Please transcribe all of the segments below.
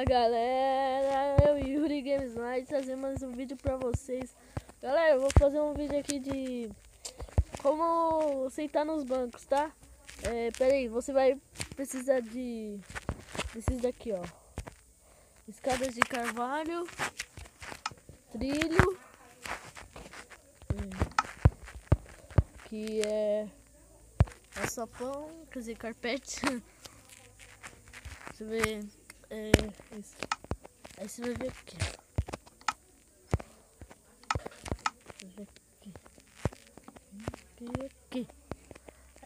galera, eu e Yuri Games Night trazendo mais um vídeo pra vocês. Galera, eu vou fazer um vídeo aqui de como sentar nos bancos, tá? Pera aí, você vai precisar desses daqui, ó. Escadas de carvalho, trilho, que é alçapão, quer dizer, carpete. Você vê, isso. Aí você vai ver aqui. Aqui.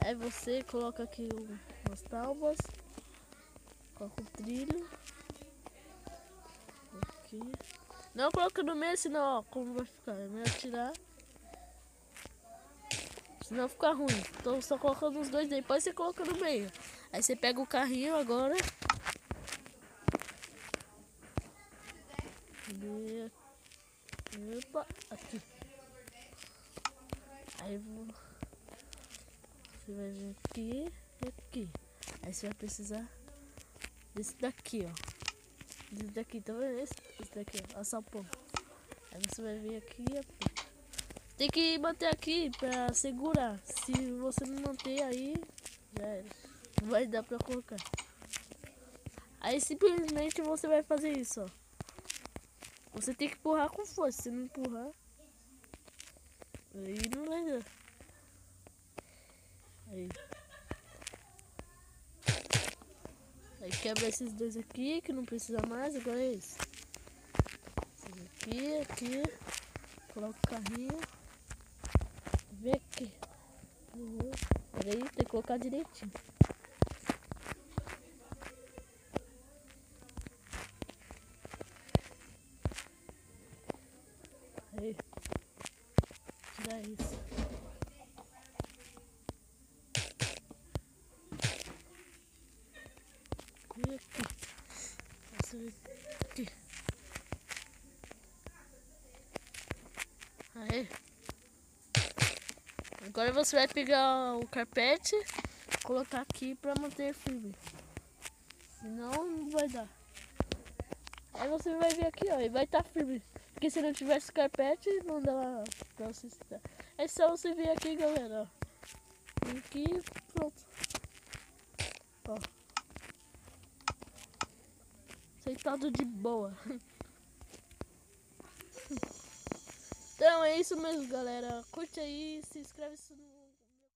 Aí você coloca aqui umas tábuas, coloca o trilho. Aqui. Não coloca no meio, senão, ó, como vai ficar? É melhor tirar. Senão fica ruim. Então só coloca nos dois, depois você coloca no meio. Aí você pega o carrinho agora. Opa, aqui. Aí você vai vir aqui e aqui. Aí você vai precisar desse daqui, ó. Desse daqui, tá vendo? Esse daqui, ó, alçapão. Aí você vai vir aqui e aqui. Tem que manter aqui pra segurar. Se você não manter aí, já era. Não vai dar pra colocar. Aí simplesmente você vai fazer isso, ó. Você tem que empurrar com força. Se não empurrar, aí não vai dar. Aí quebra esses dois aqui que não precisa mais. Agora é esse. Esse aqui. Coloca o carrinho. Vem aqui. Peraí, tem que colocar direitinho. Aí. Tira isso. E aqui. Passa aqui. Aí. Agora você vai pegar o carpete e colocar aqui pra manter firme. Senão não vai dar. Aí você vai vir aqui, ó, e vai estar firme. Porque se não tivesse carpete, não dá pra você sentar. É só você vir aqui, galera, ó. Vem aqui e pronto. Ó. Sentado de boa. Então é isso mesmo, galera. Curte aí, se inscreve no